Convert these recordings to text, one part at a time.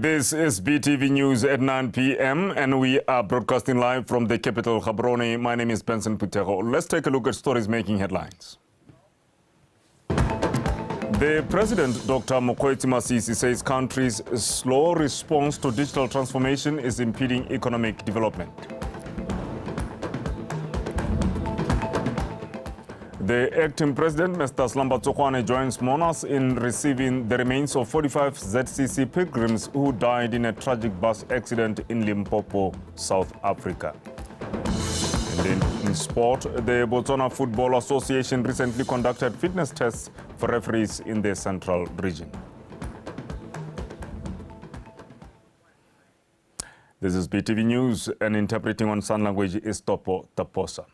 This is BTV News at 9 p.m. and we are broadcasting live from the capital, Gaborone. My name is Benson Putego. Let's take a look at stories making headlines. The President, Dr. Mokgweetsi Masisi, says country's slow response to digital transformation is impeding economic development. The acting president, Mr. Botswana, joins monarchs in receiving the remains of 45 ZCC pilgrims who died in a tragic bus accident in Limpopo, South Africa. And in sport, the Botswana Football Association recently conducted fitness tests for referees in the central region. This is BTV News, and interpreting on sign language is Topo Taposa.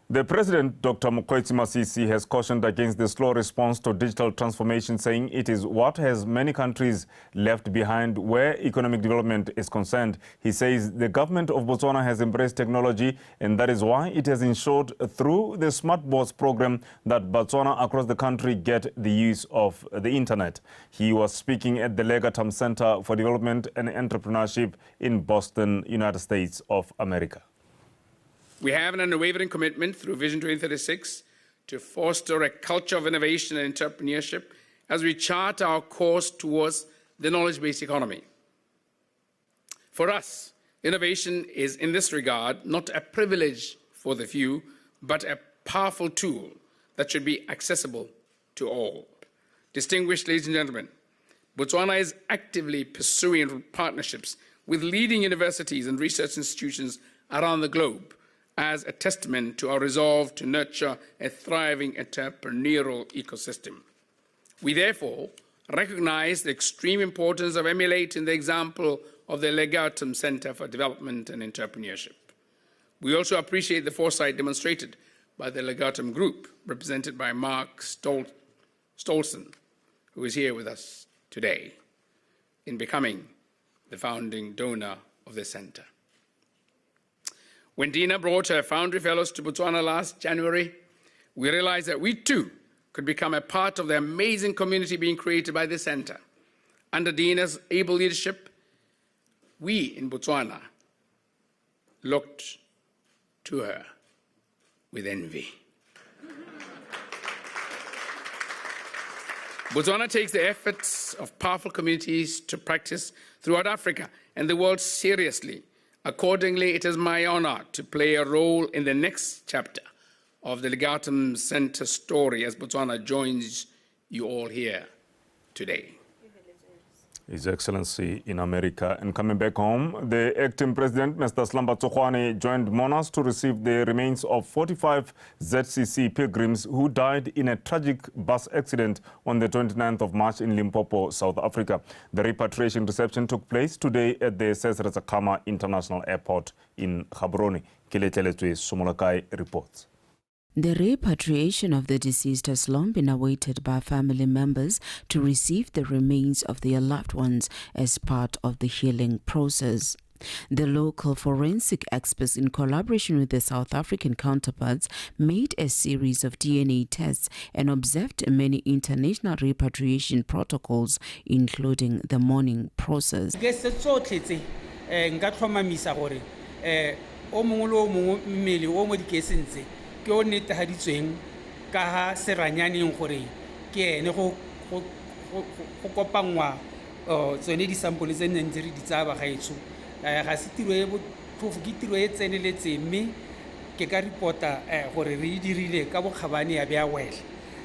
The President, Dr. Mokgweetsi Masisi, has cautioned against the slow response to digital transformation, saying it is what has many countries left behind where economic development is concerned. He says the government of Botswana has embraced technology, and that is why it has ensured through the Smart Boards program that Botswana across the country get the use of the internet. He was speaking at the Legatum Center for Development and Entrepreneurship in Boston, United States of America. We have an unwavering commitment through Vision 2036 to foster a culture of innovation and entrepreneurship as we chart our course towards the knowledge-based economy. For us, innovation is in this regard not a privilege for the few, but a powerful tool that should be accessible to all. Distinguished ladies and gentlemen, Botswana is actively pursuing partnerships with leading universities and research institutions around the globe as a testament to our resolve to nurture a thriving entrepreneurial ecosystem. We therefore recognize the extreme importance of emulating the example of the Legatum Center for Development and Entrepreneurship. We also appreciate the foresight demonstrated by the Legatum Group, represented by Mark Stolzen, who is here with us today, in becoming the founding donor of the center. When Dina brought her Foundry Fellows to Botswana last January, we realized that we too could become a part of the amazing community being created by the center. Under Dina's able leadership, we in Botswana looked to her with envy. Botswana takes the efforts of powerful communities to practice throughout Africa and the world seriously. Accordingly, it is my honor to play a role in the next chapter of the Legatum Center story as Botswana joins you all here today. His Excellency in America. And coming back home, the acting president, Mr. Botswana, joined monarchs to receive the remains of 45 ZCC pilgrims who died in a tragic bus accident on the 29th of March in Limpopo, South Africa. The repatriation reception took place today at the Kawa International Airport in Gaborone. Kileteletswe Somolakai reports. The repatriation of the deceased has long been awaited by family members to receive the remains of their loved ones as part of the healing process. The local forensic experts, in collaboration with their South African counterparts, made a series of DNA tests and observed many international repatriation protocols, including the mourning process. Ke o netahaditsweng ka ha seranyaneng gore ke ene go kopangwa tsone disampole tse neng di tsa ba gaetsho ga se tiro e botlhofo ke tiro e tseneletse mme ke ka reporta gore re dirile ka bokgabane ya bya wela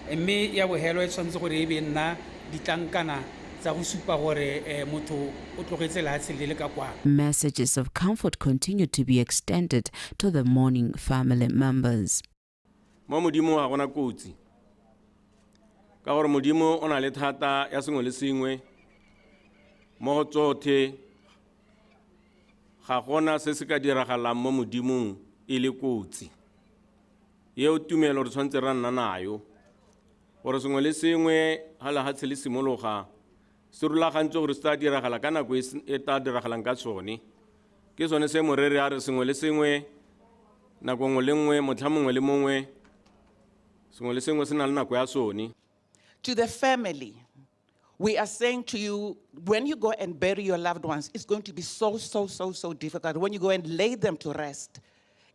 mme ya bohelo e tshwantse gore e be nna ditlankana tsa go supa gore motho o tlogetse lehatshe le le ka kwa. Messages of comfort continue to be extended to the mourning family members. Mo modimo ga gona kotsi ka gore modimo o na le thata ya sengwe le sengwe mo tsothe ga gona se se ka diragalang mo modimong e le kotsi yeo tumelo re tshwantse ra nna nayo gore sengwe le sengwe ga lehatshe le simologa se rulagantse gore se tla diragala ka nako e tla diragalang ka tsone ke sone se morere a re sengwe le sengwe nako nngwe le nngwe motlha mongwe le mongwe sengwe le sengwe se na le nako ya sone. To the family, We are saying to you, when you go and bury your loved ones, it's going to be so difficult. When you go and lay them to rest,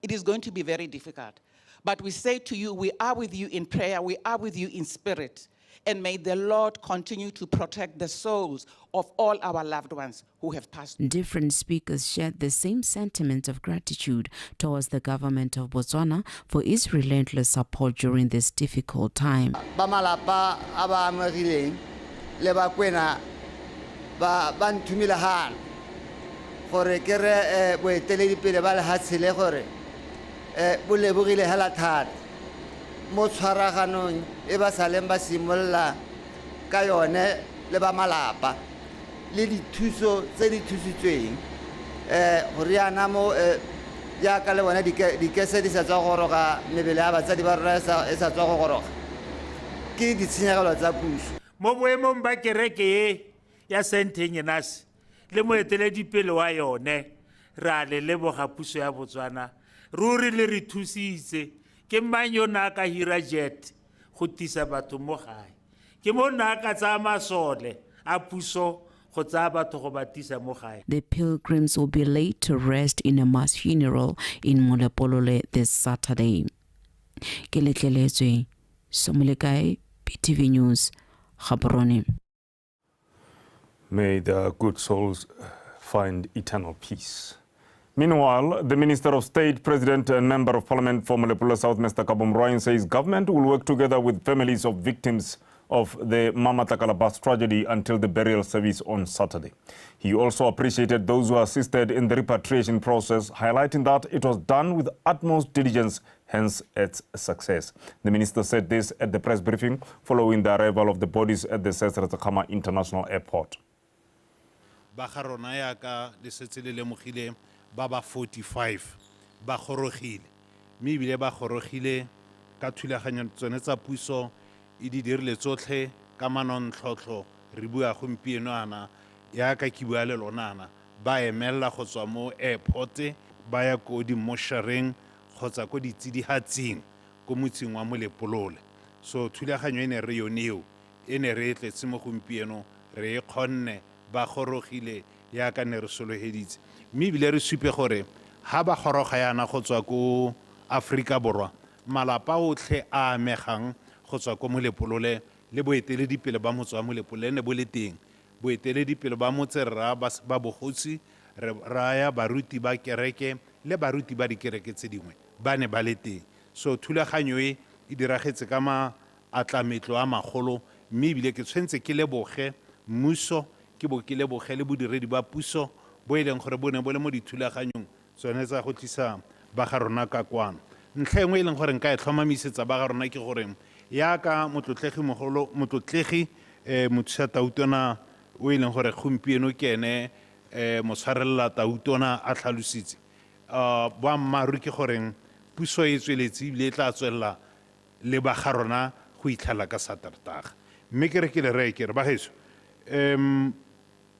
it is going to be very difficult. But we say to you, we are with you in prayer, we are with you in spirit, and may the Lord continue to protect the souls of all our loved ones who have passed. Different speakers shared the same sentiment of gratitude towards the government of Botswana for its relentless support during this difficult time. Ba malapa a ba amegileng le ba kwena ba nthumile hana gore ke re boeteledipele ba lehatshe le gore bo lebogile hela thata mo tshwaraganong e ba saleng ba simolla ka yone le ba malapa le dithuso tse di thusitsweng gore yana mo jaaka le bona dikese di sa tswa go goroga mebele ya batsadi ba rona e sa tswa go goroga ke ditshenyegelo tsa puso mo boemong ba kereke e ya St. Ignace le moeteledipele wa yone re a le leboga puso ya Botswana ruri le re thusitse ke mang yo na ka hira jet go tisa batho mo gae ke mo na ka tsa masole a puso go tsa batho go batisa mo gae. The pilgrims will be laid to rest in a mass funeral in Molepolole this Saturday. Ke letleletswe Somolekae, PTV News, Gaborone. May the good souls find eternal peace. Meanwhile, the Minister of State, President and Member of Parliament for Molepolole South, Mr. Kabumroyan, says government will work together with families of victims of the Mamatakala bus tragedy until the burial service on Saturday. He also appreciated those who assisted in the repatriation process, highlighting that it was done with utmost diligence, hence its success. The minister said this at the press briefing following the arrival of the bodies at the Kama International Airport. Baba 45 ba gorogile mme ibile ba gorogile ka thulaganyo tsone tsa puso e di dirile tsotlhe ka manontlhotlho re bua gompieno ana ya ka ke bua le lonana ba emella go tswa mo airport ba ya ko di moshareng kgotsa ko ditsidihatsing ko motseng wa Molepolole. So thulaganyo ene re yoneo ene re tletse mo gompieno re kgonne ba gorogile ya ka ne re soloheditse mme bile re supe gore ha ba goroga yana go tswa ko Afrika Borwa malapa otlhe a amegang go tswa ko Molepolole le boeteledipele ba motswa Molepolole ne bo le teng boeteledipele ba motse rra ba bogotsi raya baruti ba kereke le baruti ba dikereke tse dingwe ba ne ba le teng. So thulaganyo e diragetse ka ma atlametlo a magolo mme bile ke tshwentse ke leboge mmuso ke bo ke leboge le bodiredi ba puso bo ileng gore bone bo le mo dithulaganyong tsone tsa go tlisa ba ga rona ka kwano. Ntlha engwe ileng gore nka e tlhomamisetsa ba ga rona ke gore ya ka motlotlegi mogolo motlotlegi mothusa tautona o ileng gore gompieno ke ene motshwarella tautona a tlhalositse boammaaruri ke gore puso e tsweletse ebile e tla tswelela le ba ga rona go itlhala ka Satertaga mme ke re ke le reye ke re ba geso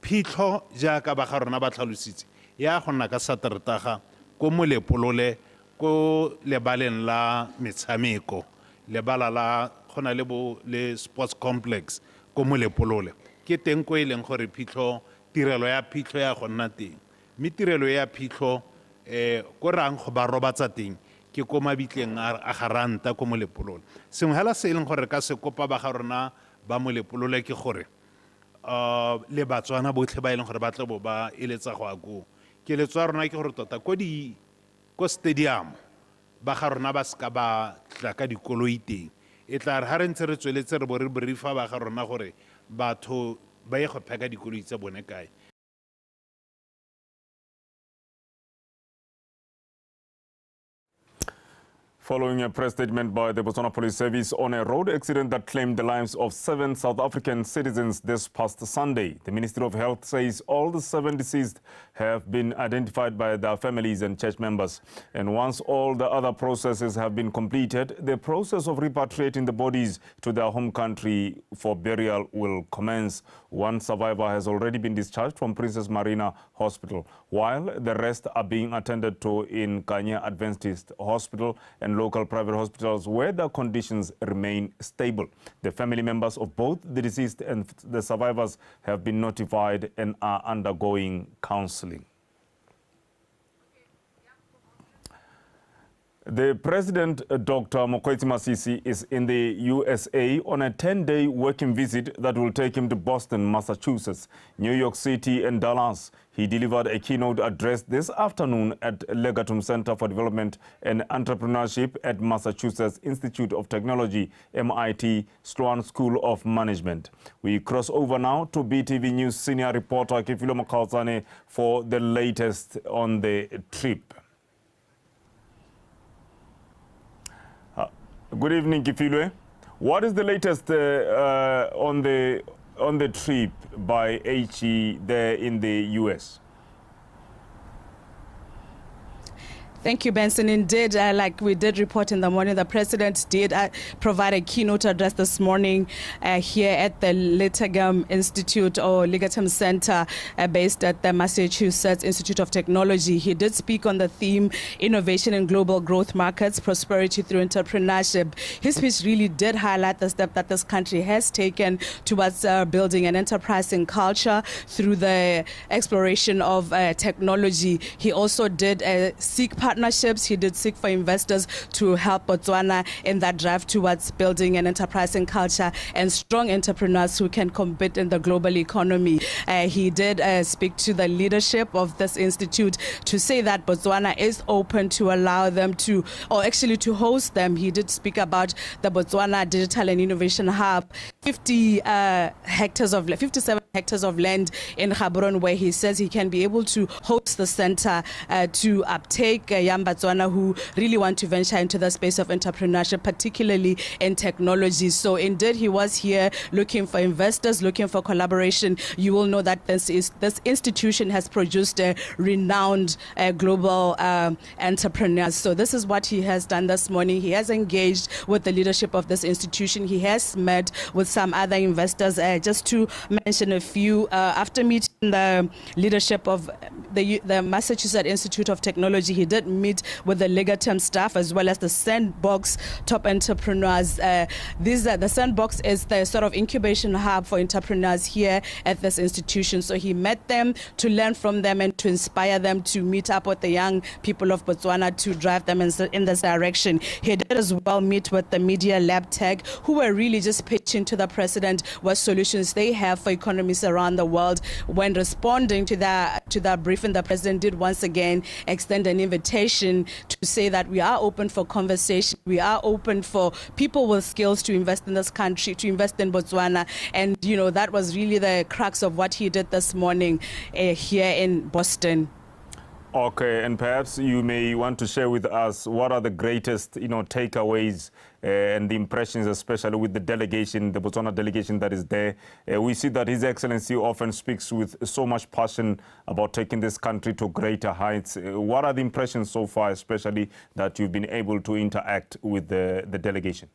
phitlho jaaka ba ga rona ba tlhalositse ya go nna ka Satertaga ko Molepolole ko lebaleng la metshameko lebala la gona le sports complex ko Molepolole ke teng ko ileng gore phitlho tirelo ya phitlho ya go nna teng mme tirelo ya phitlho ko rang go ba robatsa teng ke ko mabitleng a garanta ko Molepolole. Sengwe hela se ileng gore ka se kopa ba ga rona ba Molepolole ke gore le Batswana botlhe ba ileng gore ba tle bo ba eletsa go ako ke letswa rona ke gore tota ko stadium ba ga rona ba ska ba tla ka dikoloi teng e tla re ha re ntse re tsweletse re bo re briefa ba ga rona gore batho ba ye go pheka dikoloi tsa bone kae. Following a press statement by the Botswana Police Service on a road accident that claimed the lives of 7 South African citizens this past Sunday, the Ministry of Health says all the 7 deceased have been identified by their families and church members. And once all the other processes have been completed, the process of repatriating the bodies to their home country for burial will commence. One survivor has already been discharged from Princess Marina Hospital, while the rest are being attended to in Kenya Adventist Hospital and and local private hospitals where their conditions remain stable. The family members of both the deceased and the survivors have been notified and are undergoing counseling. The President, Dr. Mokgweetsi Masisi, is in the USA on a 10-day working visit that will take him to Boston, Massachusetts, New York City, and Dallas. He delivered a keynote address this afternoon at Legatum Center for Development and Entrepreneurship at Massachusetts Institute of Technology, MIT, Sloan School of Management. We cross over now to BTV News senior reporter Kifilo Makausane for the latest on the trip. Good evening, Kifilwe. What is the latest on the trip by HE there in the US? Thank you, Benson. Indeed, like we did report in the morning, the president did provide a keynote address this morning here at the Legatum Institute or Legatum Center based at the Massachusetts Institute of Technology. He did speak on the theme, innovation in global growth markets, prosperity through entrepreneurship. His speech really did highlight the step that this country has taken towards building an enterprising culture through the exploration of technology. He also did seek partnerships. He did seek for investors to help Botswana in that drive towards building an enterprising culture and strong entrepreneurs who can compete in the global economy. He did speak to the leadership of this institute to say that Botswana is open to allow them to, or actually to host them. He did speak about the Botswana Digital and Innovation Hub, 57 hectares of land in Gaborone, where he says he can be able to host the center to uptake young Botswana who really want to venture into the space of entrepreneurship, particularly in technology. So indeed, he was here looking for investors, looking for collaboration. You will know that this institution has produced renowned global entrepreneurs. So this is what he has done this morning. He has engaged with the leadership of this institution. He has met with some other investors. Just to mention a few, after meeting the leadership of the Massachusetts Institute of Technology, he did meet with the Legatum staff as well as the Sandbox top entrepreneurs. The Sandbox is the sort of incubation hub for entrepreneurs here at this institution. So he met them to learn from them and to inspire them to meet up with the young people of Botswana to drive them in this direction. He did as well meet with the Media Lab Tech, who were really just pitching to the president what solutions they have for economies around the world. When responding to that briefing, the president did once again extend an invitation to say that we are open for conversation. We are open for people with skills to invest in this country, to invest in Botswana. And, you know, that was really the crux of what he did this morning here in Boston. Okay, and perhaps you may want to share with us what are the greatest, takeaways and the impressions, especially with the delegation, the Botswana delegation that is there. We see that His Excellency often speaks with so much passion about taking this country to greater heights. What are the impressions so far, especially that you've been able to interact with the delegation?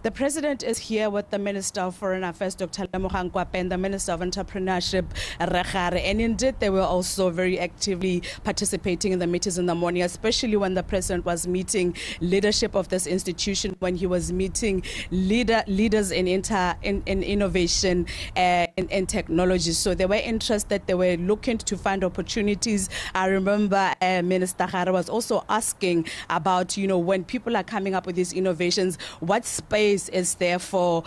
The president is here with the Minister of Foreign Affairs, Dr. Lemogang Kwape, and the Minister of Entrepreneurship, Regare. And indeed, they were also very actively participating in the meetings in the morning, especially when the president was meeting leadership of this institution, when he was meeting leaders in innovation and technology. So they were interested. They were looking to find opportunities. I remember Minister Regare was also asking about, when people are coming up with these innovations, what space is there for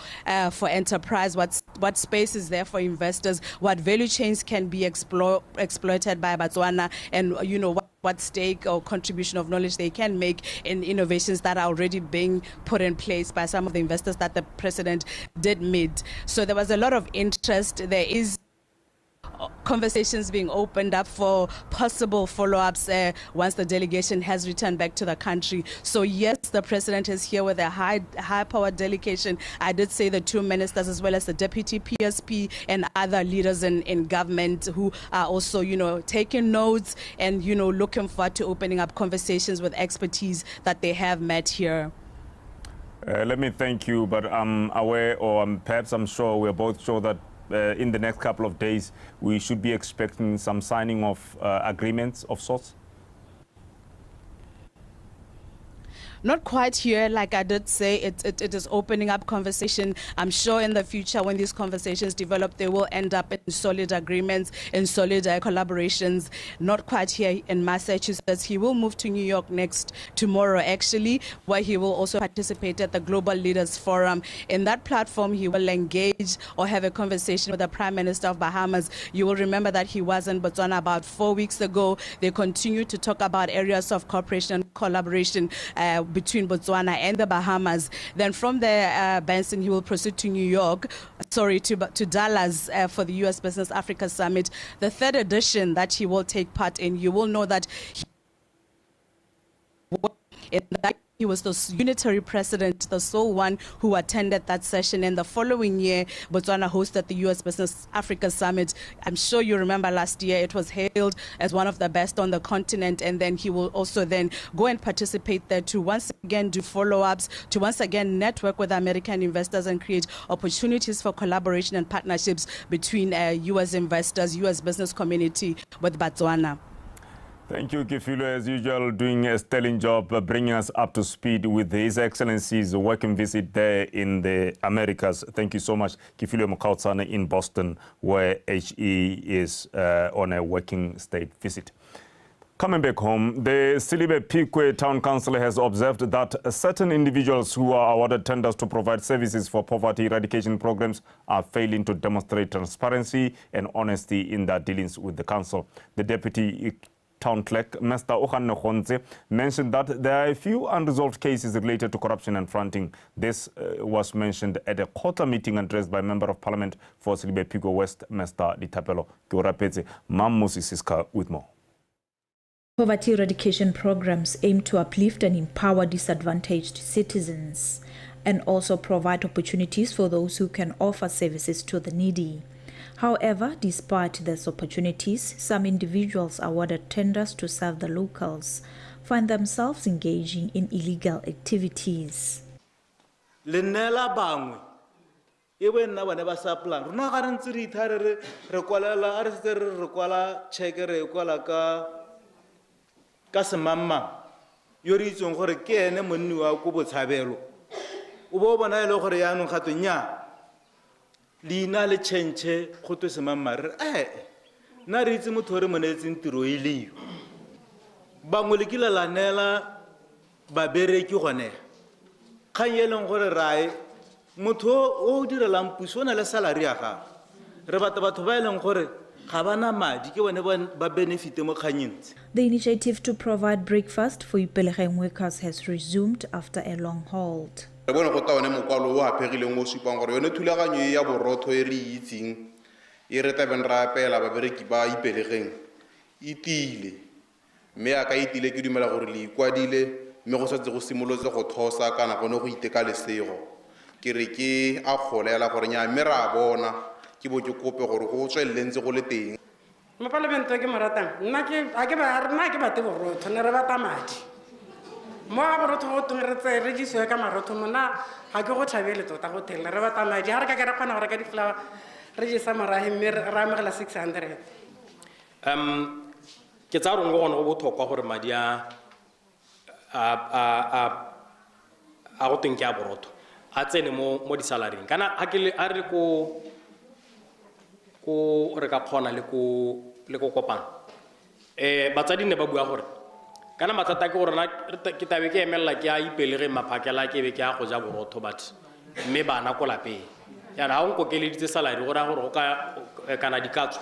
enterprise, what space is there for investors, what value chains can be exploited by Botswana, and what stake or contribution of knowledge they can make in innovations that are already being put in place by some of the investors that the president did meet. So there was a lot of interest. There is conversations being opened up for possible follow-ups once the delegation has returned back to the country. So yes, the president is here with a high-powered delegation. I did say the two ministers as well as the deputy PSP and other leaders in government who are also, taking notes and, looking forward to opening up conversations with expertise that they have met here. Let me thank you, but I'm aware, or perhaps I'm sure, we're both sure that in the next couple of days, we should be expecting some signing of agreements of sorts? Not quite here, like I did say, it is opening up conversation. I'm sure in the future when these conversations develop, they will end up in solid agreements, in solid collaborations. Not quite here in Massachusetts. He will move to New York tomorrow actually, where he will also participate at the Global Leaders Forum. In that platform, he will engage or have a conversation with the Prime Minister of Bahamas. You will remember that he was in Botswana about 4 weeks ago. They continue to talk about areas of cooperation and collaboration between Botswana and the Bahamas. Then from there, Benson, he will proceed to to Dallas for the U.S. Business Africa Summit, the 3rd edition that he will take part in. You will know that he was the unitary president, the sole one who attended that session. And the following year, Botswana hosted the U.S. Business Africa Summit. I'm sure you remember last year, it was hailed as one of the best on the continent. And then he will also then go and participate there to once again do follow-ups, to once again network with American investors and create opportunities for collaboration and partnerships between U.S. investors, U.S. business community with Botswana. Thank you, Kifilo, as usual, doing a sterling job, bringing us up to speed with His Excellency's working visit there in the Americas. Thank you so much, Kifilo Mokautsane in Boston, where HE is on a working state visit. Coming back home, the Silibe-Pikwe Town Council has observed that certain individuals who are awarded tenders to provide services for poverty eradication programs are failing to demonstrate transparency and honesty in their dealings with the council. The Deputy Town Clerk, Mr. Okanne Khonze, mentioned that there are a few unresolved cases related to corruption and fronting. This was mentioned at a quarter meeting addressed by Member of Parliament for Silibe-Pikwe West, Mr. Ditapelo Kiorapetse. Mammusi Siska with more. Poverty eradication programs aim to uplift and empower disadvantaged citizens and also provide opportunities for those who can offer services to the needy. However, despite these opportunities, some individuals awarded tenders to serve the locals find themselves engaging in illegal activities. Lenela bangwe ebe nna bana ba saplang rona ga re ntse re ithare re kwalela a re se re kwala cheke re kwala ka semamma yo re itsong gore ke ene monni wa go botshabelo o bo bona ile gore ya no gato nya lina le chenche go twe semamma re na re itse motho re monetseng tiro ile bangwe le kila la nela ba bereki gone kganyeleng gore rae motho o direlang puso o na le salary ya ga re batho ba eleng gore ga bana madi ke bone ba benefit mo kganyeng. The initiative to provide breakfast for Ipelegeng workers has resumed after a long halt. Re bona go taone mokwalo o apegileng o supang gore yone thulaganyo ya borotho e re itseng e re tabeng ra apela babereki ba Ipelegeng itile mme a ka itile ke dumela gore le ikwadile mme go setse go simolotse go thosa kana gone go iteka lesego ke re ke a kgolela gore nya mme ra bona ke bo ke kope gore go tswellentse go le teng mo parliamente ke moratang nna ke ba te borotho ne re bata madi mo a borotho go tongere tse re diso ka marotho mona ga ke go thabele tota go tella re bata madi ha re ka ke re kgona gore ka diflower re je sa morahe mme ra amogela 600 ke tsa rong go go bothokwa gore madi a go teng ke a borotho a tsene mo di salaring kana a re ko re ka khona le ko kopana batsadi ne ba bua gore kana matsata ke gore ke tabe ke emela ke a Ipelege maphakela ke be ke a go ja borotho but mme bana ko lapeng ya ra go kokeleditse salary gore go ka kana dikatso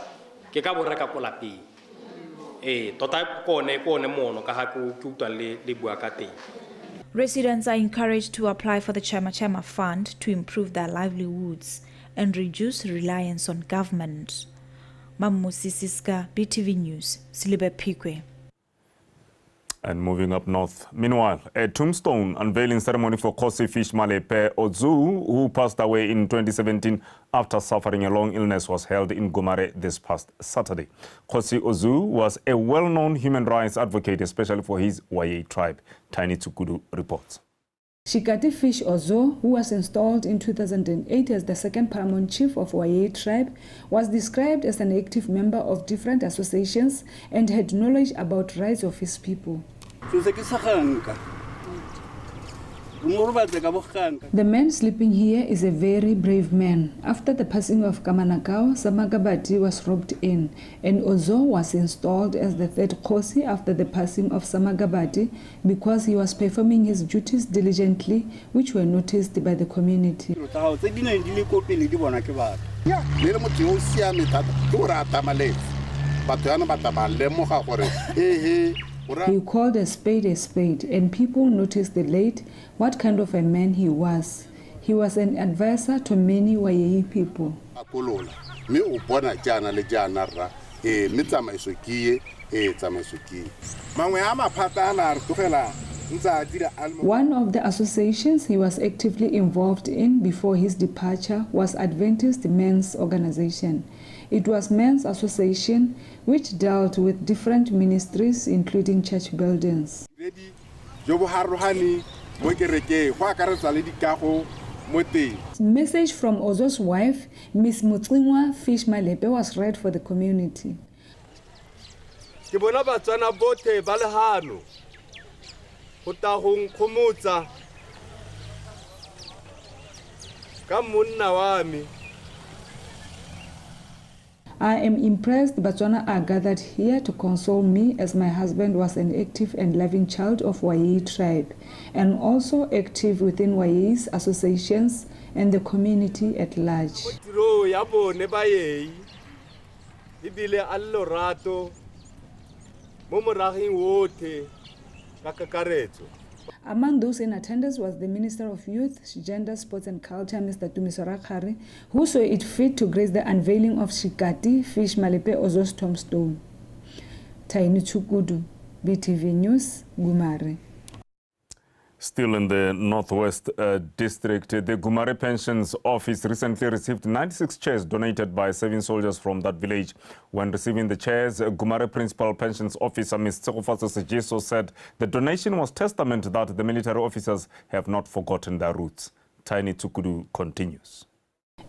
ke ka boreka ko lapeng tota kone mono ka ha ku utwa le bua ka teng. Residents are encouraged to apply for the Chama Fund to improve their livelihoods and reduce reliance on government. Mammusi Siska, BTV News, Silibe-Pikwe. And moving up north. Meanwhile, a tombstone unveiling ceremony for Kosi Fishmale Ozu, who passed away in 2017 after suffering a long illness, was held in Gumar this past Saturday. Kosi Ozu was a well-known human rights advocate, especially for his Waye tribe. Tiny Tsukudu reports. Shikati Fish Ozo, who was installed in 2008 as the second paramount chief of Waye tribe, was described as an active member of different associations and had knowledge about rights of his people. The man sleeping here is a very brave man. After the passing of Kamanakawa, Samagabati was roped in, and Ozo was installed as the third Khosi after the passing of Samagabati because he was performing his duties diligently, which were noticed by the community. He called a spade, and people noticed late what kind of a man he was. He was an advisor to many Wayei people. One of the associations he was actively involved in before his departure was Adventist Men's Organization. It was Men's Association which dealt with different ministries, including church buildings. Message from Ozo's wife, Miss Mutsingwa Fish Malepe, was read for the community. I am impressed Botswana are gathered here to console me as my husband was an active and loving child of Wayei tribe and also active within Wayei's associations and the community at large. Among those in attendance was the Minister of Youth, Gender, Sports and Culture, Mr. Tumisorakari, who saw it fit to grace the unveiling of Shikati Fish Malepe Ozo's tombstone. Taini Chukudu, BTV News, Gumar. Still in the Northwest District, the Gumar Pensions Office recently received 96 chairs donated by serving soldiers from that village. When receiving the chairs, Gumar Principal Pensions Officer Ms. Tsegofatso Sejeso said the donation was testament that the military officers have not forgotten their roots. Tiny Tukudu continues.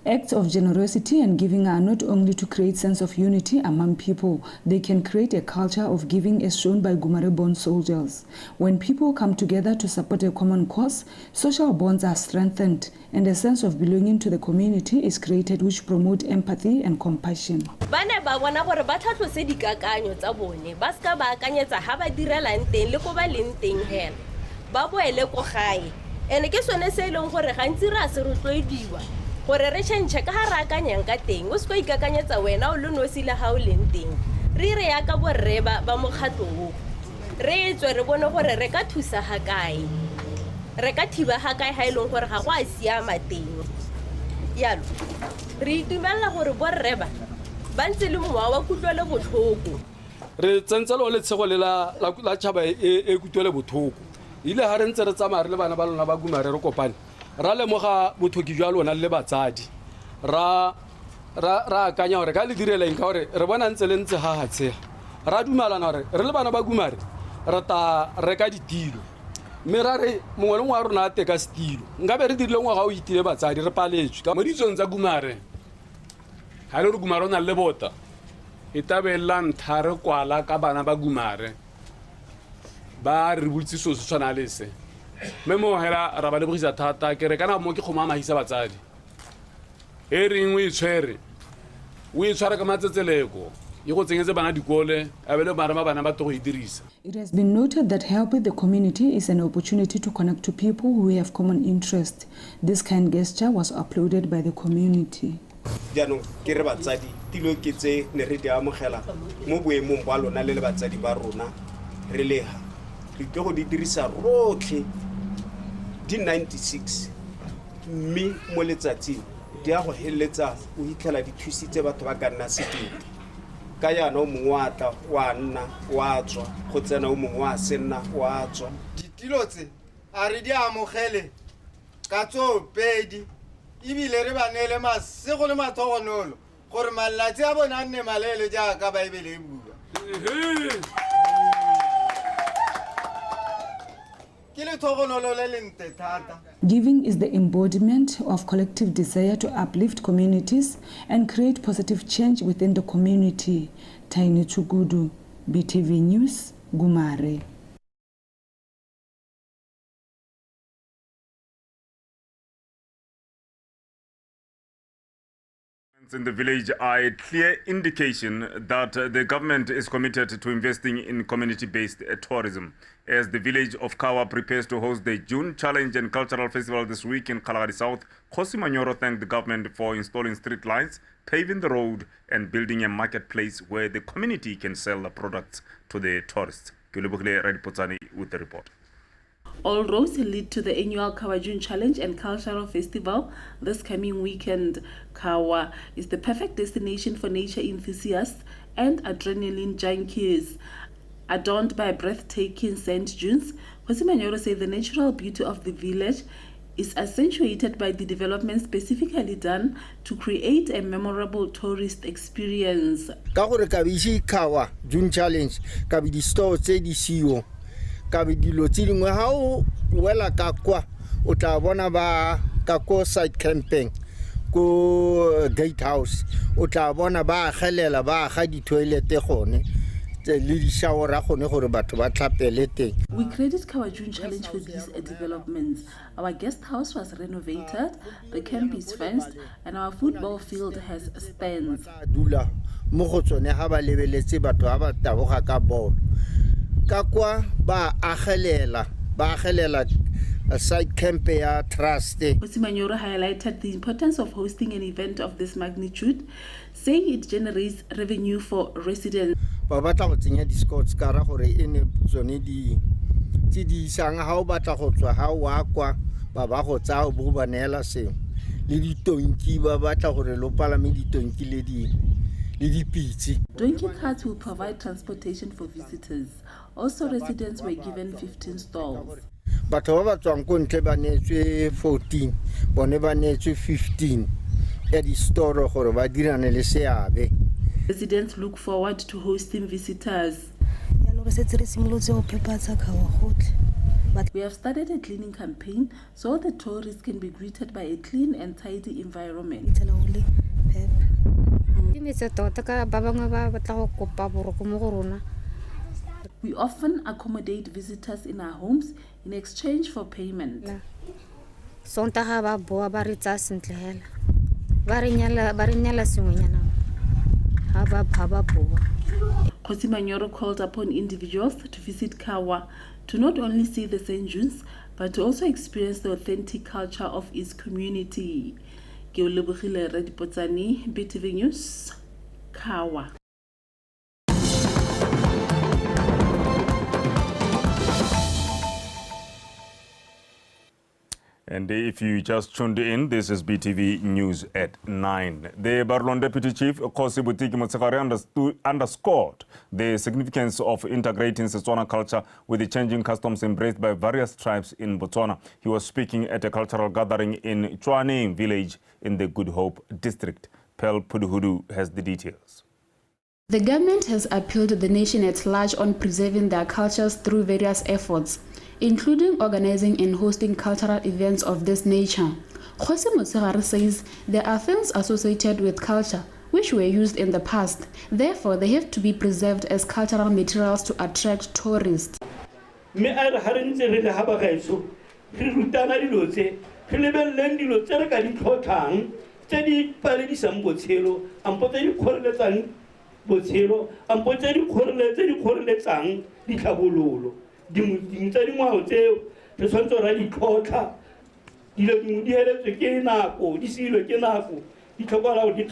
Acts of generosity and giving are not only to create sense of unity among people, they can create a culture of giving as shown by Gumare-born soldiers. When people come together to support a common cause, social bonds are strengthened and a sense of belonging to the community is created which promote empathy and compassion. Bana ba bona gore ba tlhatlose dikakanyo tsa bone ba ska ba akanyetsa ha ba direlang teng le go ba leng teng hela ba boele go gae ene ke sone se ileng gore gantsi ra se rotloediwa gore re tšhentšhe ka ga re akanyang ka teng o se go ikakanyetsa wena o le nosi le ga o leng teng re re ya ka borre ba mokgatlo o re tswe re bone gore re ka thusa ga kae re ka thiba ga kae ha ileng gore ga go a siama teng yalo re itumelela gore borre ba ntse le mowa wa kutlwele botlhoko re tsentse le tshego le la tšhaba e kutlwele botlhoko ile ha re ntse re tsamaya re le bana ba lona ba Gumare re kopane ra lemoga bothoki jwa lona le batsadi ra akanya gore ka le direleng ka gore re bona ntse le ntse ha hatshega ra dumalana gore re le bana ba Gumare re ta reka ditilo mme ra re mongwe le mongwe wa rona a teka setilo nkabe re dirile ngwaga o itile batsadi re paletswe mo ditsong tsa Gumare ha re Gumare o na le bota e tabela ntha re kwala ka bana ba Gumare ba re butse so se tshwana le se memo hela ra ba le bogisa thata ke re kana mo ke khoma mahisa batsadi e reng o itshwere ka matsetseleko e go tsengetse bana dikole a bele bana ba to go idirisa. It has been noted that helping the community is an opportunity to connect to people who have common interest. This kind gesture was uploaded by the community. Jano ke re batsadi tilo ke tse ne re dia amogela mo boemong ba lona le batsadi ba rona re leha re go di dirisa rotlhe di 96 mme mo letsatsing di a go heletsa o hitlela di thusitse batho ba ka nna sekete ka yana o mongwe wa tla wa nna wa tswa go tsena o mongwe wa senna wa tswa ditilo tse a re di amogele ka tsopedi ibile re ba nele masego le mathogonolo gore malatsi a bona nne malele jaaka baebele e bua. Giving is the embodiment of collective desire to uplift communities and create positive change within the community. Taini Chugudu, BTV News, Gumare. in the village are a clear indication that the government is committed to investing in community-based tourism. As the village of Kawa prepares to host the June Challenge and Cultural Festival this week in Kalahari South, Kgosi Manyoro thanked the government for installing street lights, paving the road and building a marketplace where the community can sell the products to the tourists. Kulebogile Radipotsani with the report. All roads lead to the annual Kawa June Challenge and Cultural Festival this coming weekend. Kawa is the perfect destination for nature enthusiasts and adrenaline junkies. Adorned by breathtaking sand dunes, Kgosi Manyoro said the natural beauty of the village is accentuated by the development specifically done to create a memorable tourist experience. Kawa June Challenge, di store tse di siyo. Kabi dilo tse dingwe ha o wela ka kwa o tla bona ba ka ko site camping ko gatehouse o tla bona ba gelela ba ga di toilet gone le di shower gone gore batho ba tlhapele teng. We credit Kawa June Challenge for these developments. Our guest house was renovated, the camp is fenced, and our football field has stands. Dula mo go tsone ha ba lebeletse batho ba ba taboga ka ball. Kakwa ba agelela a site camp ya trust. Kgosi Manyoro highlighted the importance of hosting an event of this magnitude, saying it generates revenue for residents. Ba batla go tsenya di sports car gore ene tsone di sang ha o batla go tswa ha wa kwa ba go tsa o bo banela se le di tonki ba batla gore lo palame di tonki le di Donkey carts will provide transportation for visitors. Also, residents were given 15 stalls. Batho ba tswang ko ntle ba netswe 14, bone ba netswe 15 ya di store gore ba dirane le seabe. Residents look forward to hosting visitors. We have started a cleaning campaign so the tourists can be greeted by a clean and tidy environment. We often accommodate visitors in our homes in exchange for payment. Kgosi Manyoro called upon individuals to visit Kawa to not only see the sand dunes but to also experience the authentic culture of its community. Kulebogile Radipotsani, BTV News, Kawa. And if you just tuned in, this is BTV News at 9. The Barlon Deputy Chief, Kgosi Butiki Motsekare, underscored the significance of integrating Setswana culture with the changing customs embraced by various tribes in Botswana. He was speaking at a cultural gathering in Chwane village in the Good Hope district. Pel Puduhudu has the details. The government has appealed to the nation at large on preserving their cultures through various efforts, including organizing and hosting cultural events of this nature. Kgosi Motsekare says there are things associated with culture which were used in the past. Therefore, they have to be preserved as cultural materials to attract tourists. Ding tsa dingwao tseo re tshwanetse ra di tlhotlha dilo dingwe di heletswe ke nako di silwe ke nako di tlhokala go di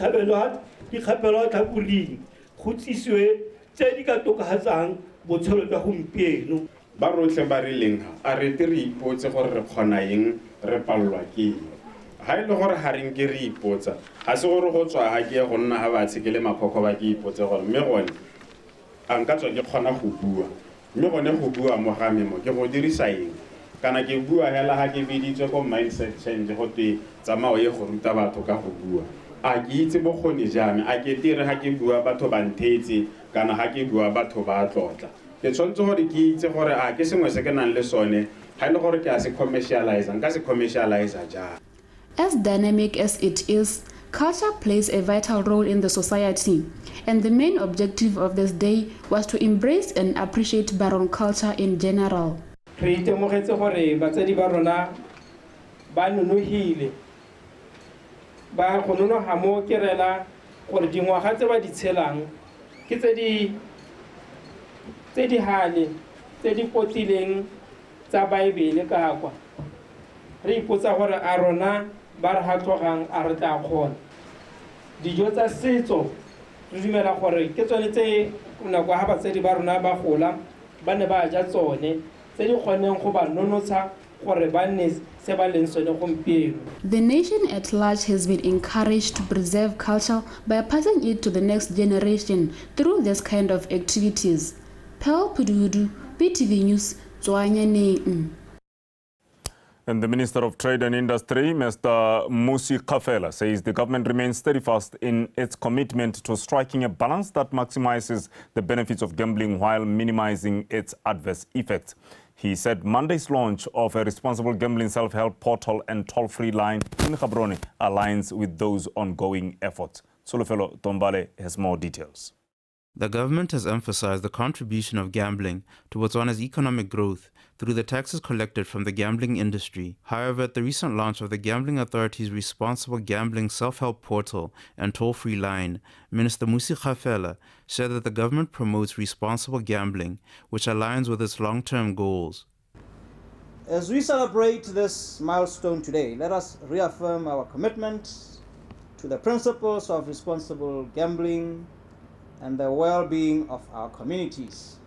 kgapelwa tlhakoring go tsisiwe tse di ka tokafatsang botshelo jwa gompieno. Ba rotlhe ba rileng a re te re ipotse gore re kgona eng re palelwa ke eng. Ha ile gore ha re nke re ipotsa ha se gore go tswa ha ke go nna ha ba tshekele makhokho ba ke ipotse gore mme gone a nka tswa ke kgona go bua. Mme gone go bua mo ga memo ke go dirisa eng kana ke bua hela ha ke biditswe ko mindset change go te tsamao ye go ruta batho ka go bua a ke itse bokgoni jame a ke dire ha ke bua batho ba ntetse kana ha ke bua batho ba tlotla ke tshwantse gore ke itse gore a ke sengwe se ke nang le sone ha ile gore ke a se commercialize nka se commercialize ja. As dynamic as it is, culture plays a vital role in the society, and the main objective of this day was to embrace and appreciate Baron culture in general. Re itemogetse gore batsadi ba rona ba nonohile ba go nonoga mo ke rela gore dingwaga tse ba di tshelang ke tse di hane tse di potileng tsa baebele ka kwa re ipotsa gore a rona ba re ga tlogang a re tla kgona dijo tsa setso re dumela gore ke tsone tse nako ha batsadi ba rona ba gola ba ne ba ja tsone tse di kgoneng go ba nonotsha gore ba nne se ba leng sone gompieno. The nation at large has been encouraged to preserve culture by passing it to the next generation through this kind of activities. Pearl Pududu, BTV News, Tswanyaneng. And the Minister of Trade and Industry, Mr. Musi Kafela, says the government remains steadfast in its commitment to striking a balance that maximizes the benefits of gambling while minimizing its adverse effects. He said Monday's launch of a responsible gambling self-help portal and toll-free line in Gaborone aligns with those ongoing efforts. Solofelo Tombale has more details. The government has emphasized the contribution of gambling to Botswana's economic growth through the taxes collected from the gambling industry. However, at the recent launch of the Gambling Authority's Responsible Gambling Self-Help Portal and toll-free line, Minister Musi Kafela said that the government promotes responsible gambling, which aligns with its long-term goals. As we celebrate this milestone today, let us reaffirm our commitment to the principles of responsible gambling and the well-being of our communities.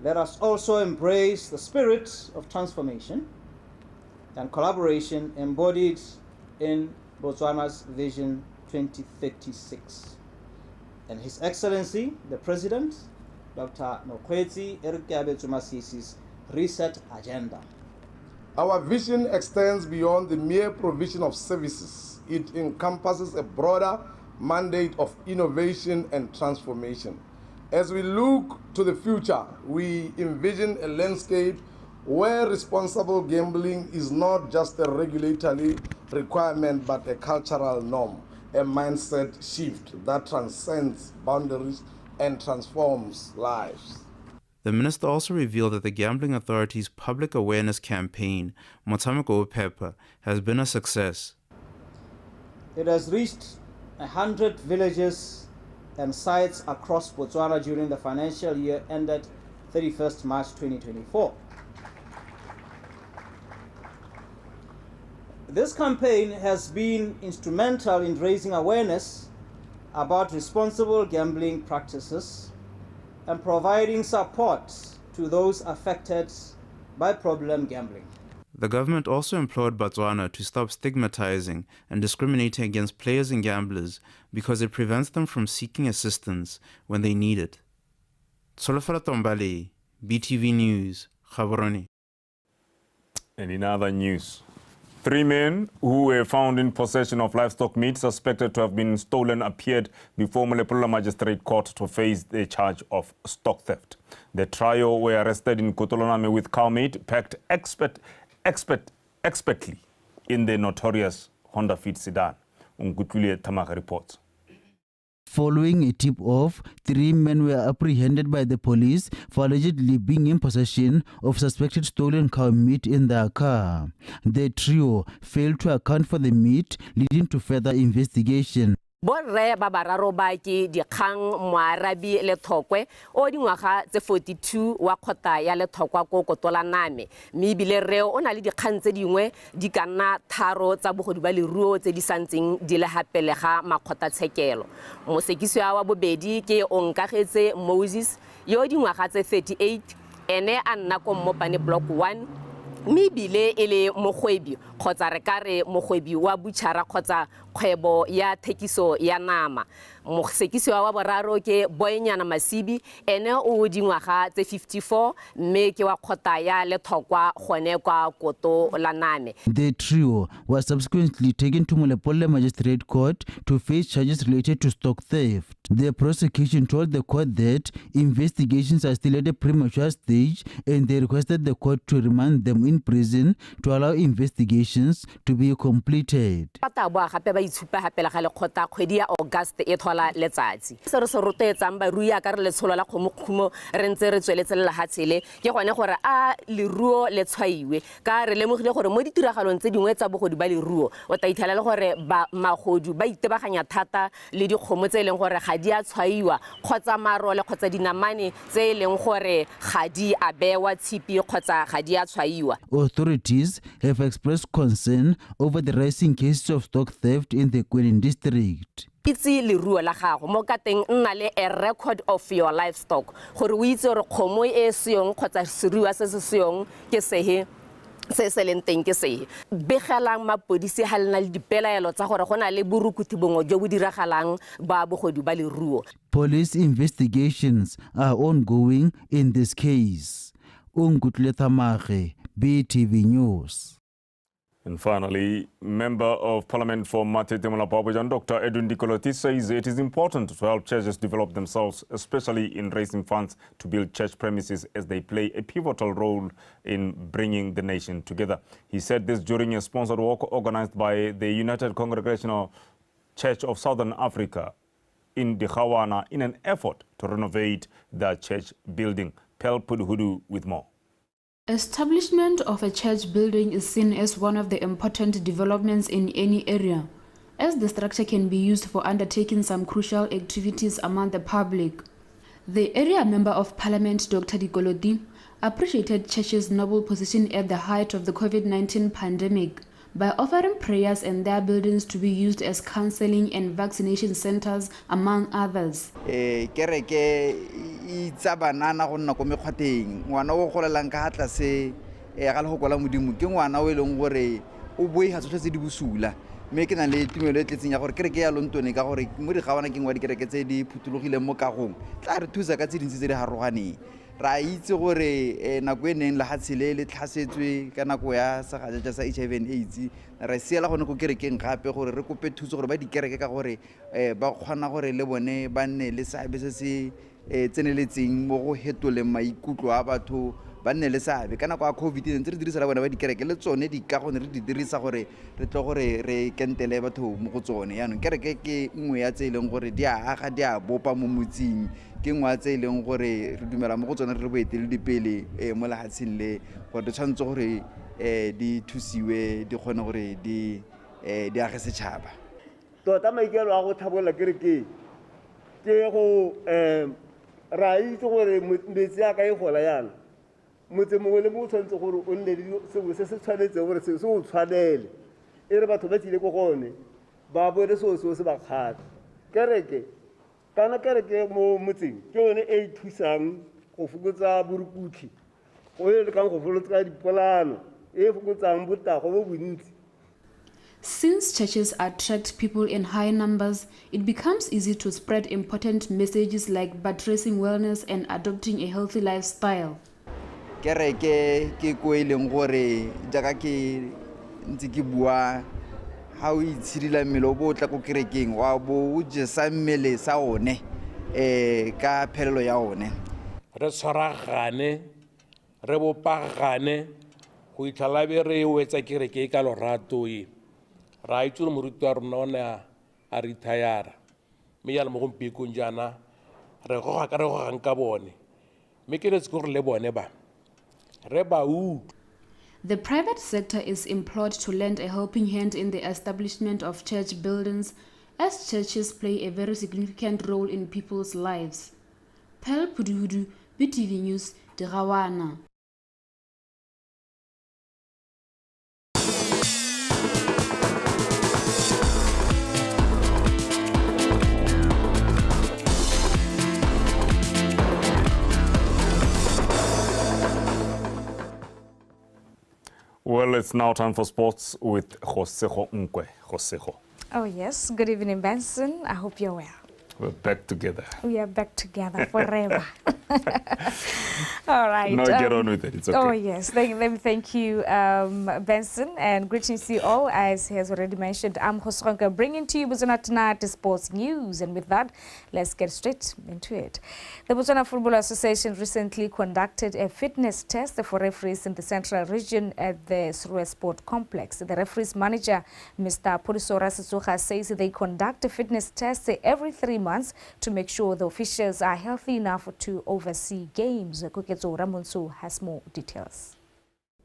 Let us also embrace the spirit of transformation and collaboration embodied in Botswana's Vision 2036. And His Excellency, the President, Dr. Mokgweetsi Masisi's Reset Agenda. Our vision extends beyond the mere provision of services. It encompasses a broader mandate of innovation and transformation. As we look to the future, we envision a landscape where responsible gambling is not just a regulatory requirement but a cultural norm, a mindset shift that transcends boundaries and transforms lives. The minister also revealed that the Gambling Authority's public awareness campaign, Motshameko Pepper, has been a success. It has reached 100 villages and sites across Botswana during the financial year ended 31st March 2024. This campaign has been instrumental in raising awareness about responsible gambling practices and providing support to those affected by problem gambling. The government also implored Botswana to stop stigmatizing and discriminating against players and gamblers because it prevents them from seeking assistance when they need it. Solofela Tombale, BTV News, Gaborone. And in other news, 3 men who were found in possession of livestock meat suspected to have been stolen appeared before Molepola Magistrate Court to face the charge of stock theft. The trio were arrested in Kotoloname with cow meat packed expertly in the notorious Honda Fit sedan. Ungutule Tamaka reports. Following a tip-off, 3 men were apprehended by the police for allegedly being in possession of suspected stolen cow meat in their car. The trio failed to account for the meat, leading to further investigation. Borre ba bararo ba ke dikgang Moarabi le Thokwe o dingwaga tse 42 wa kgota ya le Thokwa ko Kotolaname mme bile reo o na le dikgang tse dingwe di ka nna tharo tsa bogodi ba leruo tse di santseng di le hapelega makgota tshekelo mosekisi wa bobedi ke Onkagetse Moses yo dingwaga tse 38 ene a nna ko Mmopane block 1 mme bile ele mogwebi kgotsa re kare mogwebi wa butchara kgotsa kgwebo ya thekiso ya nama mosekisi wa boraro ke Boyanyana Masibi ene o dingwaga tse 54 mme ke wa kgota ya le Thokwa gone kwa Kotolaname. The trio was subsequently taken to Molepola Magistrate Court to face charges related to stock theft. The prosecution told the court that investigations are still at a premature stage and they requested the court to remand them in prison to allow investigations to be completed. itshupa ga pele ga lekgotla kgwedi ya August e thola letsatsi se re se rotetsang barui ka re letsholo la kgomokhumo re ntse re tsweletse le lahatsele ke gone gore a leruo le tshwaiwe ka re lemogile gore mo ditiragalong tse dingwe tsa bogodu ba leruo o ta ithela le gore magodu ba itebaganya thata le dikgomo tse leng gore ga di a tshwaiwa kgotsa marole kgotsa dinamane tse leng gore ga di a bewa tshipi kgotsa ga di a tshwaiwa. Authorities have expressed concern over the rising cases of stock theft in the Kwenin district. Itse leruo la gago mo ka teng nna le a record of your livestock gore o itse gore kgomo e seong kgotsa seruiwa se se seong ke sehe se se leng teng ke sehe begelang mapodisi ha lena le dipelaelo tsa gore gona le borukuthi bongwe jo bo diragalang ba bogodu ba leruo. Police investigations are ongoing in this case. Ungutlethamage, BTV News. And finally, Member of Parliament for Matetemula Babajan, Dr. Edwin Dikoloti, says it is important to help churches develop themselves, especially in raising funds to build church premises as they play a pivotal role in bringing the nation together. He said this during a sponsored walk organized by the United Congregational Church of Southern Africa in Kawa in an effort to renovate the church building. Pel Pudhudu with more. Establishment of a church building is seen as one of the important developments in any area, as the structure can be used for undertaking some crucial activities among the public. The area member of Parliament, Dr. Dikoloti, appreciated churches' noble position at the height of the COVID-19 pandemic by offering prayers and their buildings to be used as counseling and vaccination centers, among others. Kereke itsa banana go nna go mekgwateng ngwana o golelang ka tlase ga le go kola modimo ke ngwana o eleng gore o boiga tsotlhe tse di busula mme ke na le tumelo e tletseng ya gore kereke ya Lontone ka gore mo di gawana ke ngwa di kereke tse di phutulogileng mo kagong tla re thusa ka tse dintsi tse di haroganeng ra itse gore nako e neng lahatsele le tlhasetswe ka nako ya segaja sa HIV and AIDS ra siela gone go kerekeng gape gore re kope thuso gore ba di kereke ka gore ba kgona gore le bone ba nne le seabe se se tseneletseng mo go hetole maikutlo a batho ba nne le seabe ka nako ya COVID ntse re dirisa la bona ba di kereke le tsone di ka gone re di dirisa gore re tlo gore re kentele batho mo go tsone yaanong kereke ke nngwe ya tse leng gore di a aga di a bopa mo motsing ke ngwa tse leng gore re dumela mo go tsone re boetele dipele mo lahatseng le gore di tshwanetse gore di thusiwe di kgone gore di age setšhaba tota maikelo a go tlhabolla kereke ke go ra itse gore metsi a ka e gola yana motse mongwe le mongwe tshwanetse gore o nne le sengwe se se tshwanetseng gore se o tshwanele e re batho ba tsile ko gone ba bone seo se ba kgata kereke kana kereke mo motseng ke yone e thusang go fokotsa borukutlhi go e le kang go folotsa dipolano e fokotsang botago bo bontsi. Since churches attract people in high numbers, it becomes easy to spread important messages like buttressing wellness and adopting a healthy lifestyle. Kereke ke ko eleng gore jaaka ke ntse ke bua ha o itshidila mmele o bo tla ko kerekeng wa bo o jesa mmele sa one ka phelelo ya one re tshwaragane re bopagane go itlhala be re wetsa kereke ka lorato e ra itse le moruti wa rona ona a retire mme ya le mo gompikong jana re go ga ka re go gang ka bone mme ke letse gore le bone ba re ba u. The private sector is implored to lend a helping hand in the establishment of church buildings, as churches play a very significant role in people's lives. Pel Puduhudu, BTV News, Dirawana. Well, it's now time for sports with Josejo Nkwe. Josejo. Oh, yes. Good evening, Benson. I hope you're well. We're back together. We are back together forever. All right. No, get on with it. It's okay. Oh, yes. Thank you, Benson, and greetings to you all. As he has already mentioned, I'm Khosronka, bringing to you Botswana Tonight Sports News. And with that, let's get straight into it. The Botswana Football Association recently conducted a fitness test for referees in the central region at the Srue Sport Complex. The referees manager, Mr. Purisora Sisuha, says they conduct a fitness test every 3 months to make sure the officials are healthy enough to oversee games. Kuketso Ramonsu has more details.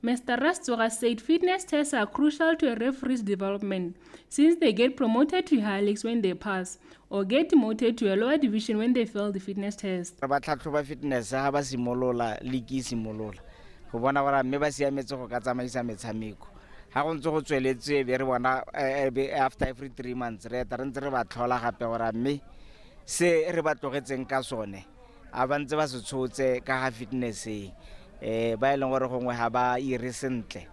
Mr. Rastora said fitness tests are crucial to a referee's development since they get promoted to higher leagues when they pass or get demoted to a lower division when they fail the fitness test. Fitness ha ba simolola league simolola go bona gore mme ba siametse go ka tsamaisa metshameko ha go ntse go tsweletse be re bona after every 3 months re ta re ntse re ba tlhola gape gore mme se re ba tlogetseng ka sone a ba ntse ba se tshotse ka ga fitness ba ile gore gongwe ha ba ire sentle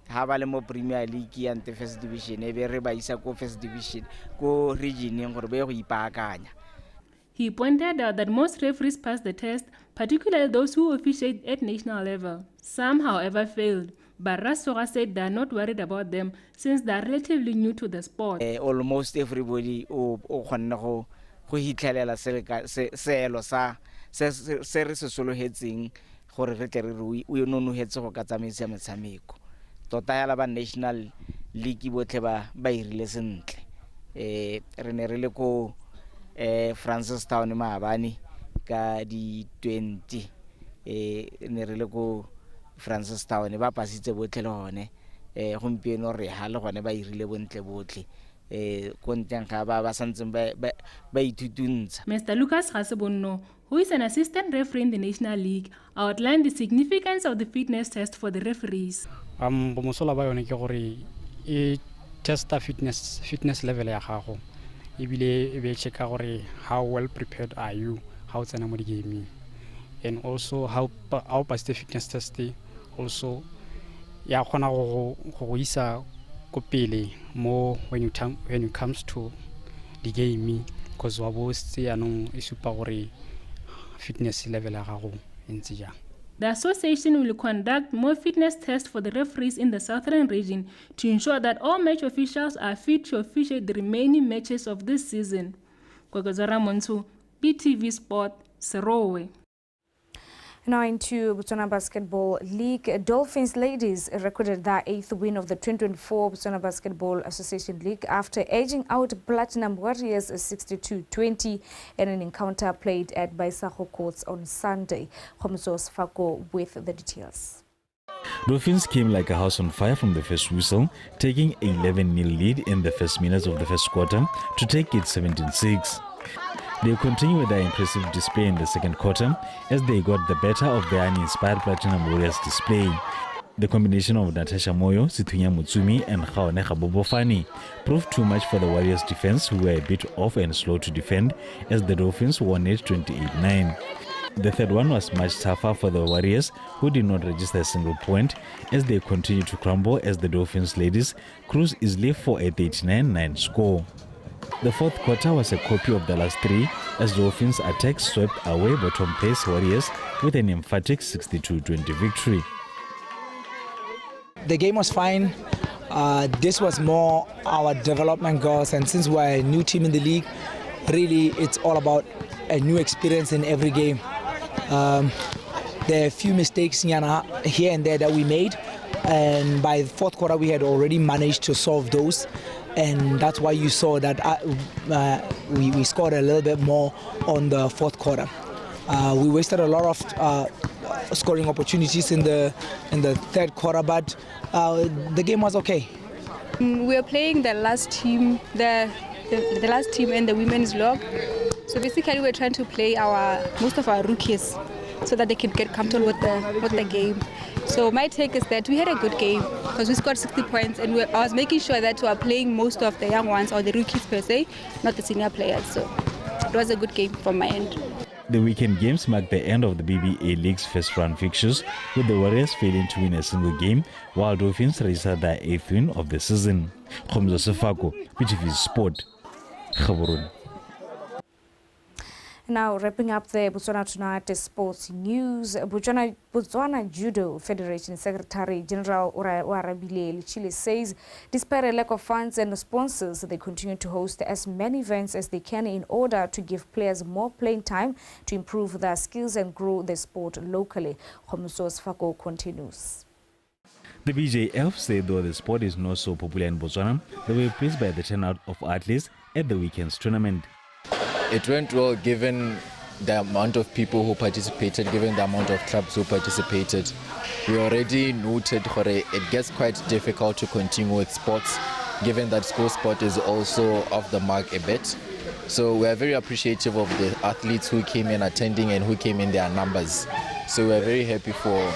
ha ba le mo Premier League and the first division e be re ba isa ko first division ko region gore be go ipaakanya. He pointed out that most referees pass the test, particularly those who officiate at national level. Some, however, failed, but Rastora said they are not worried about them since they are relatively new to the sport. Almost everybody o kgonna go hitlelela seelo sa se re se solohetseng gore re tle re o nonohetse go ka tsamaisa metshameko. Tota ya ba national league botlhe ba irile sentle. Re ne re le ko Francis Town maabane ka di 20 ne re le ko Francis Town ba pasitse botlhe le hone gompieno re ha le gone ba irile bontle botlhe konteng ga ba santseng ba itutuntsha. Mr. Lucas Hasebonno, who is an assistant referee in the National League, outlined the significance of the fitness test for the referees. Bomosola ba yone ke gore e testa fitness level ya gago ebile e be checka gore how well prepared are you how tsena mo game and also how pass the fitness test also ya khona go isa ko pele mo when it comes to the game because wa bo se anong e supa gore fitness level ya gago ntse ja. The association will conduct more fitness tests for the referees in the southern region to ensure that all match officials are fit to officiate the remaining matches of this season. Kwagazara Montu, BTV Sport, Serowe. Now into Botswana Basketball League. Dolphins ladies recorded their 8th win of the 2024 Botswana Basketball Association League after edging out Platinum Warriors 62-20 in an encounter played at Baisaho Courts on Sunday. Homsos Fako with the details. Dolphins came like a house on fire from the first whistle, taking an 11-0 lead in the first minutes of the first quarter to take it 17-6. They continue with their impressive display in the second quarter as they got the better of their uninspired Platinum Warriors display. The combination of Natasha Moyo, Situnya Mutsumi and Khaone Bobofani proved too much for the Warriors defense, who were a bit off and slow to defend as the Dolphins won it 28-9. The third one was much tougher for the Warriors, who did not register a single point as they continued to crumble as the Dolphins ladies cruised easily for a 39-9 score. The fourth quarter was a copy of the last three as Dolphins attacks swept away bottom place Warriors with an emphatic 62-20 victory. The game was fine. This was more our development goals, and since we're a new team in the league, really it's all about a new experience in every game. There are a few mistakes here and there that we made, and by the fourth quarter we had already managed to solve those. And that's why you saw that we scored a little bit more on the fourth quarter. We wasted a lot of scoring opportunities in the third quarter, but the game was okay. We are playing the last team, the last team in the women's log. So basically, we're trying to play most of our rookies so that they can get comfortable with the game. So my take is that we had a good game because we scored 60 points, and I was making sure that we are playing most of the young ones or the rookies per se, not the senior players. So it was a good game from my end. The weekend games marked the end of the BBA League's first round fixtures, with the Warriors failing to win a single game, while Dolphins registered their 8th win of the season. Khomzo Sefako, BTV Sport, Gaborone. now, wrapping up the Botswana Tonight sports news. Botswana Judo Federation Secretary General Warabile Chile says despite a lack of funds and sponsors, they continue to host as many events as they can in order to give players more playing time to improve their skills and grow the sport locally. Homusos Fako continues. The BJF said though the sport is not so popular in Botswana, they were pleased by the turnout of athletes at the weekend's tournament. It went well given the amount of people who participated, given the amount of clubs who participated. We already noted that it gets quite difficult to continue with sports, given that school sport is also off the mark a bit. So we are very appreciative of the athletes who came in attending and who came in their numbers. So we are very happy for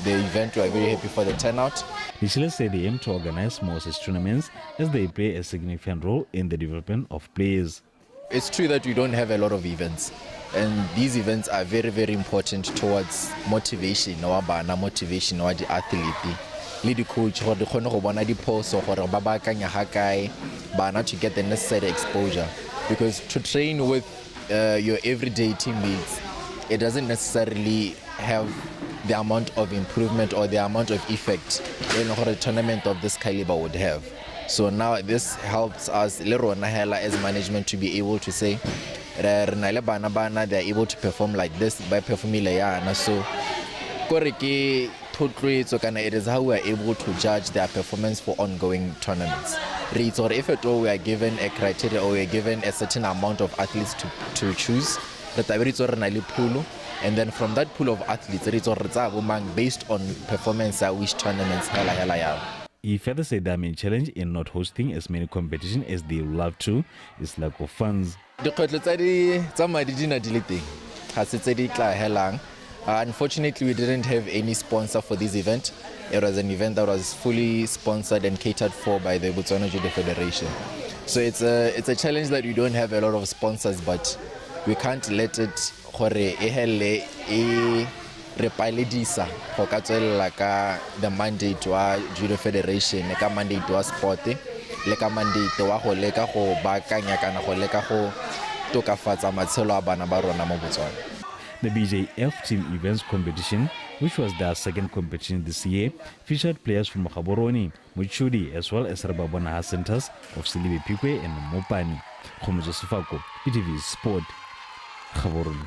the event, we are very happy for the turnout. The Chile said they aim to organize more such tournaments as they play a significant role in the development of players. It's true that we don't have a lot of events, and these events are very, very important towards motivation, motivation of the athlete. Le di coach gore di khone go bona diphoso gore ba baakanya ha kae bana to get the necessary exposure, because to train with your everyday teammates, it doesn't necessarily have the amount of improvement or the amount of effect in a tournament of this caliber would have. So now this helps us as management to be able to say they're able to perform like this by performing so it is how we are able to judge their performance for ongoing tournaments. Or if at all we are given a criteria or we are given a certain amount of athletes to choose, and then from that pool of athletes, based on performance, which tournaments. He further said the main challenge in not hosting as many competitions as they would love to is lack of funds. Unfortunately, we didn't have any sponsor for this event. It was an event that was fully sponsored and catered for by the Botswana Judo Federation. So it's a challenge that we don't have a lot of sponsors, but we can't let it repaledisa go ka tswelela ka the mandate wa Judo Federation, ka mandate wa sport le ka mandate wa go leka go baakanya kana go leka go tokafatsa matshelo a bana ba rona mo Botswana. The BJF Team Events competition, which was their second competition this year, featured players from Gaborone, Muchudi, as well as Rababona centers of Silibe Pikwe and Mopani. Khomuzo Sifako, PTV Sport, Gaborone.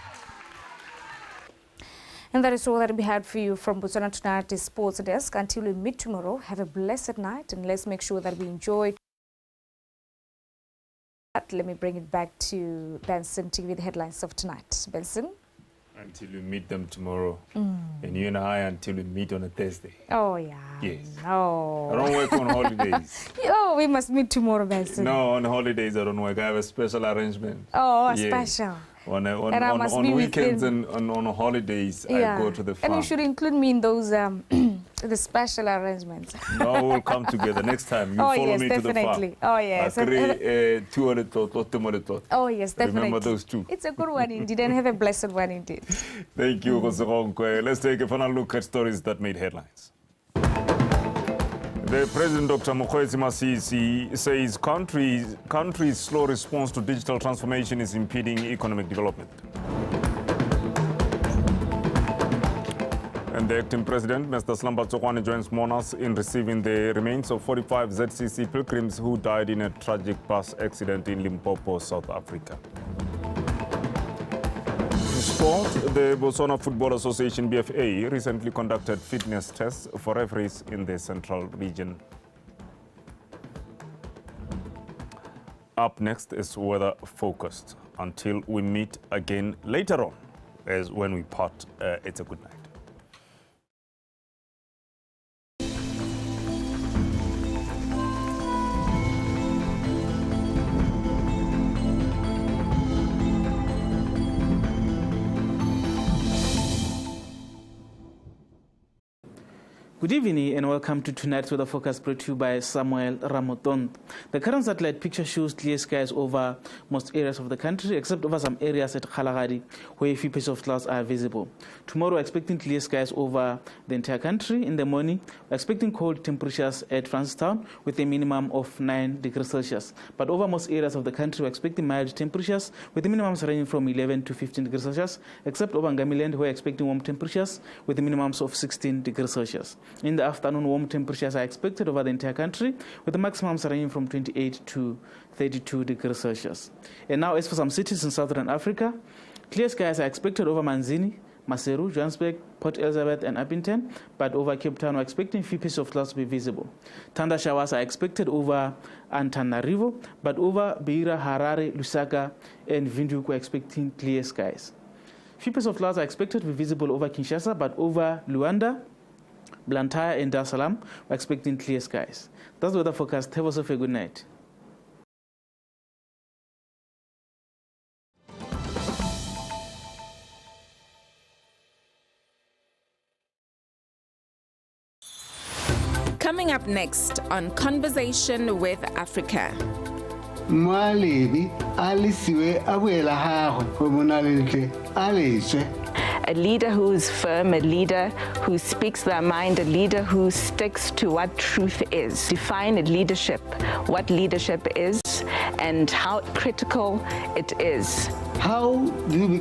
And that is all that we had for you from Botswana Tonight Sports Desk. Until we meet tomorrow, have a blessed night, and let's make sure that we enjoy. Let me bring it back to Benson to give you the headlines of tonight. Benson? Until we meet them tomorrow. And you and I until we meet on a Thursday. Oh, yeah. Yes. No. I don't work on holidays. Oh, we must meet tomorrow, Benson. No, on holidays I don't work. I have a special arrangement. Oh, special. On weekends and on holidays, I go to the farm. And you should include me in those the special arrangements. No, we'll come together next time. You follow me definitely. To the farm. Oh, yes. Oh, yes, definitely. Remember those two. It's a good one indeed, and have a blessed one indeed. Thank you, Kosokonkwe. Let's take a final look at stories that made headlines. The President, Dr. Mokgweetsi Masisi, says country's slow response to digital transformation is impeding economic development. And the acting president, Mr. Slamba Tsokwane, joins Monas in receiving the remains of 45 ZCC pilgrims who died in a tragic bus accident in Limpopo, South Africa. Sport, the Botswana Football Association, BFA, recently conducted fitness tests for referees in the central region. Up next is weather focused. Until we meet again later on, as when we part, it's a good night. Good evening and welcome to tonight's weather forecast brought to you by Samuel Ramoton. The current satellite picture shows clear skies over most areas of the country except over some areas at Kgalagadi where a few patches of clouds are visible. Tomorrow we're expecting clear skies over the entire country. In the morning we're expecting cold temperatures at Francistown with a minimum of 9 degrees Celsius. But over most areas of the country we're expecting mild temperatures with the minimums ranging from 11 to 15 degrees Celsius except over Ngamiland where we're expecting warm temperatures with the minimums of 16 degrees Celsius. In the afternoon, warm temperatures are expected over the entire country, with the maximums ranging from 28 to 32 degrees Celsius. And now, as for some cities in Southern Africa, clear skies are expected over Manzini, Maseru, Johannesburg, Port Elizabeth, and Upington, but over Cape Town, we're expecting few patches of clouds to be visible. Thunder showers are expected over Antananarivo, but over Beira, Harare, Lusaka, and Windhoek, we're expecting clear skies. Few patches of clouds are expected to be visible over Kinshasa, but over Luanda, Blantyre and Dar es Salaam, we're expecting clear skies. That's the weather forecast. Have yourself a good night. Coming up next on Conversation with Africa. A leader who is firm, a leader who speaks their mind, a leader who sticks to what truth is. Define leadership, what leadership is, and how critical it is. How do you become